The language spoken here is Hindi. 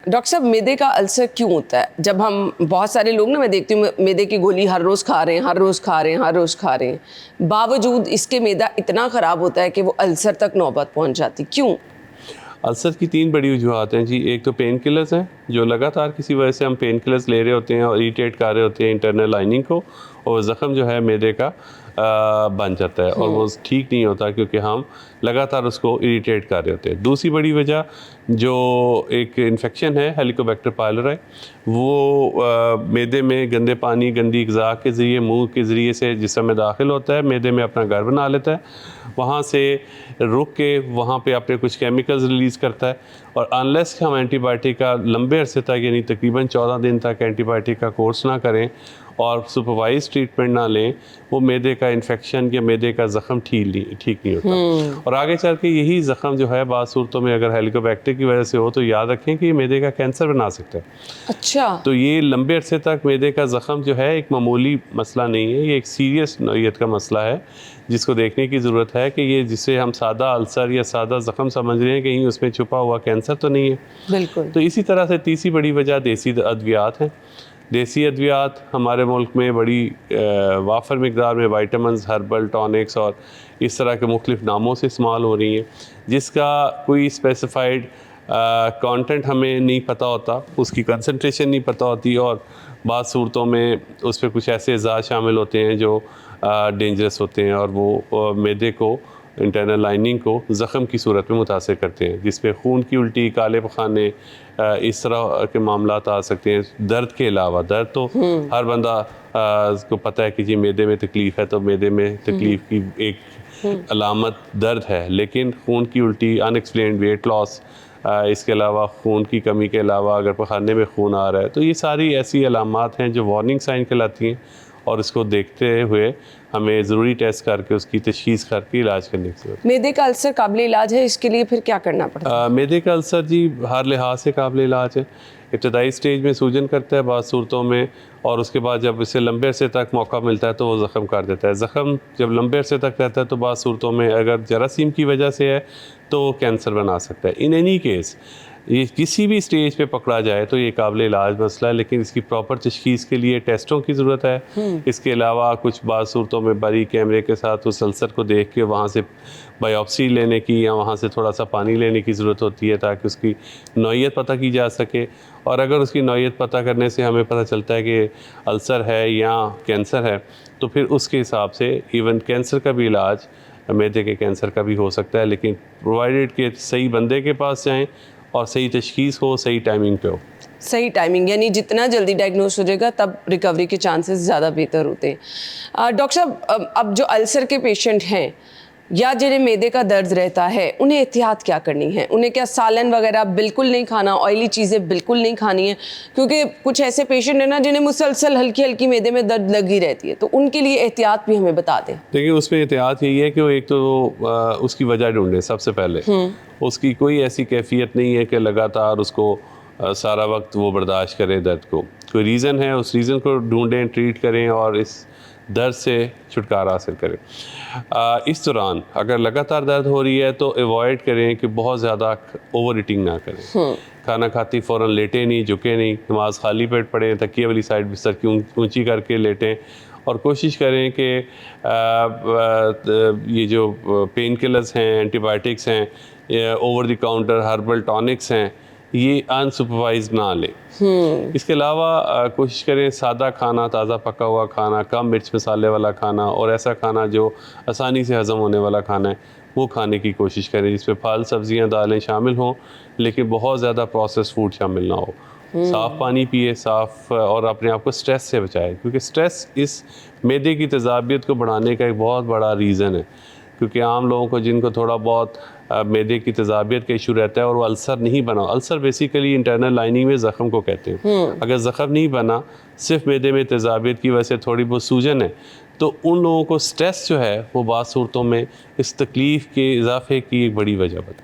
डॉक्टर साहब, मैदे का अल्सर क्यों होता है? जब हम बहुत सारे लोग ना, मैं देखती हूँ मैदे की गोली हर रोज़ खा रहे हैं, हर रोज़ खा रहे हैं, हर रोज़ खा रहे हैं, बावजूद इसके मैदा इतना ख़राब होता है कि वो अल्सर तक नौबत पहुँच जाती। क्यों? अल्सर की 3 बड़ी वजूहत हैं जी। एक तो पेन किलर्स हैं, जो लगातार किसी वजह से हम पेन किलर्स ले रहे होते हैं और इरिटेट कर रहे होते हैं इंटरनल लाइनिंग को, और ज़ख़म जो है मैदे का बन जाता है और वो ठीक नहीं होता क्योंकि हम लगातार उसको इरिटेट कर रहे होते हैं। दूसरी बड़ी वजह जो एक इन्फेक्शन है हेलिकोबैक्टर पायलोरी, वो मैदे में गंदे पानी, गंदी ग़िज़ा के ज़रिए, मुंह के ज़रिए से जिस्म में दाखिल होता है, मैदे में अपना घर बना लेता है, वहाँ से रुक के वहाँ पे अपने कुछ केमिकल्स रिलीज़ करता है। और अनलेस हम एंटीबायोटिक का लंबे अरसे तक, यानी तकरीबन 14 दिन तक एंटीबायोटिक का कोर्स ना करें और सुपरवाइज ट्रीटमेंट ना लें, वो मैदे का इन्फेक्शन या मैदे का ज़ख़म ठीक नहीं होता। और आगे चल के यही ज़ख़म जो है बाज़ सूरतों में अगर हेलिकोबैक्टर की वजह से हो तो याद रखें कि ये मैदे का कैंसर बना सकता है। अच्छा। तो ये लंबे अरसे तक मैदे का ज़ख़म जो है एक मामूली मसला नहीं है, ये एक सीरियस नौइयत का मसला है जिसको देखने की ज़रूरत है कि ये जिसे हम सादा अल्सर या सादा ज़ख़म समझ रहे हैं, कहीं उसमें छुपा हुआ कैंसर तो नहीं है। बिल्कुल। तो इसी तरह से तीसरी बड़ी वजह देसी अद्वियात हैं। देसी अद्वियात हमारे मुल्क में बड़ी वाफर मिकदार में वाइटामिन्स, हर्बल टॉनिक्स और इस तरह के मुख्तलिफ़ नामों से इस्तेमाल हो रही हैं, जिसका कोई स्पेसिफाइड कंटेंट हमें नहीं पता होता, उसकी कंसंट्रेशन नहीं पता होती, और बाज़ सूरतों में उस पर कुछ ऐसे अज़ा शामिल होते हैं जो डेंजरस होते हैं और वो मैदे को, इंटरनल लाइनिंग को ज़ख़म की सूरत में मुतासिर करते हैं, जिसमें खून की उल्टी, काले पखाने, इस तरह के मामलात आ सकते हैं। दर्द के अलावा, दर्द तो हर बंदा को पता है कि जी मैदे में तकलीफ़ है तो मैदे में तकलीफ़ की एक अलामत दर्द है, लेकिन खून की उल्टी, अनएक्सप्लेन्ड वेट लॉस, इसके अलावा खून की कमी के अलावा अगर पखाने में खून आ रहा है, तो ये सारी ऐसी अलामात हैं जो वार्निंग साइन कहलाती हैं, और इसको देखते हुए हमें ज़रूरी टेस्ट करके उसकी तशख़ीस करके इलाज करने की ज़रूरत है। मैदे का अल्सर काबिल इलाज है, इसके लिए फिर क्या करना पड़ता है? मैदे का अल्सर जी हर लिहाज से काबिल इलाज है। इब्तदाई स्टेज में सूजन करता है बाज़ सूरतों में, और उसके बाद जब इसे लंबे अरसे तक मौका मिलता है तो वो ज़ख़म कर देता है। ज़ख़म जब लंबे अरसे तक रहता है तो बाज़ सूरतों में अगर जरासीम की वजह से है तो वो कैंसर बना सकता है। इन एनी केस ये किसी भी स्टेज पे पकड़ा जाए तो ये काबिल इलाज मसला है, लेकिन इसकी प्रॉपर तशख़ीस के लिए टेस्टों की ज़रूरत है। इसके अलावा कुछ बाज़ सूरतों में बारीक कैमरे के साथ उस अल्सर को देख के वहाँ से बायोप्सी लेने की या वहाँ से थोड़ा सा पानी लेने की ज़रूरत होती है ताकि उसकी नौइयत पता की जा सके। और अगर उसकी नौइयत पता करने से हमें पता चलता है कि अल्सर है या कैंसर है, तो फिर उसके हिसाब से इवन कैंसर का भी इलाज, मैदे के कैंसर का भी हो सकता है, लेकिन प्रोवाइडेड कि सही बंदे के पास जाएँ और सही तशख़ीस हो, सही टाइमिंग पे हो। सही टाइमिंग, यानी जितना जल्दी डायग्नोस हो जाएगा तब रिकवरी के चांसेस ज़्यादा बेहतर होते हैं। डॉक्टर साहब, अब जो अल्सर के पेशेंट हैं या जिन्हें मैदे का दर्द रहता है, उन्हें एहतियात क्या करनी है? उन्हें क्या सालन वगैरह बिल्कुल नहीं खाना, ऑयली चीज़ें बिल्कुल नहीं खानी है? क्योंकि कुछ ऐसे पेशेंट हैं ना जिन्हें मुसलसल हल्की हल्की मैदे में दर्द लगी रहती है, तो उनके लिए एहतियात भी हमें बता दें। देखिए, उसमें एहतियात यही है कि वो एक तो उसकी वजह ढूंढे सबसे पहले। उसकी कोई ऐसी कैफियत नहीं है कि लगातार उसको सारा वक्त वो बर्दाश्त करे दर्द को। कोई रीज़न है, उस रीज़न को ढूंढें, ट्रीट करें और इस दर्द से छुटकारा हासिल करें। इस दौरान अगर लगातार दर्द हो रही है तो अवॉइड करें कि बहुत ज़्यादा ओवर ईटिंग ना करें। खाना खाती फ़ौरन लेटें नहीं, झुकें नहीं, नमाज खाली पेट पढ़ें, तकिए वाली साइड बिस्तर की ऊंची करके लेटें, और कोशिश करें कि ये जो पेन किलर्स हैं, एंटीबायोटिक्स हैं, over the counter herbal tonics हैं, ये अनसुपरवाइज ना लें। इसके अलावा कोशिश करें सादा खाना, ताज़ा पका हुआ खाना, कम मिर्च मसाले वाला खाना, और ऐसा खाना जो आसानी से हज़म होने वाला खाना है वो खाने की कोशिश करें, जिसमें फल, सब्जियां, दालें शामिल हों, लेकिन बहुत ज़्यादा प्रोसेस फूड शामिल ना हो। साफ़ पानी पिए, और अपने आप को स्ट्रेस से बचाएं, क्योंकि स्ट्रेस इस मैदे की तेज़ाबियत को बढ़ाने का एक बहुत बड़ा रीज़न है। क्योंकि आम लोगों को जिनको थोड़ा बहुत मैदे की तेज़ाबियत का इशू रहता है और वो अल्सर नहीं बना, अल्सर बेसिकली इंटरनल लाइनिंग में ज़ख़म को कहते हैं। अगर ज़ख़म नहीं बना, सिर्फ मैदे में तेज़ाबियत की वजह से थोड़ी बहुत सूजन है, तो उन लोगों को स्ट्रेस जो है वो बाज़ सूरतों में इस तकलीफ़ के इजाफे की एक बड़ी वजह बनती है।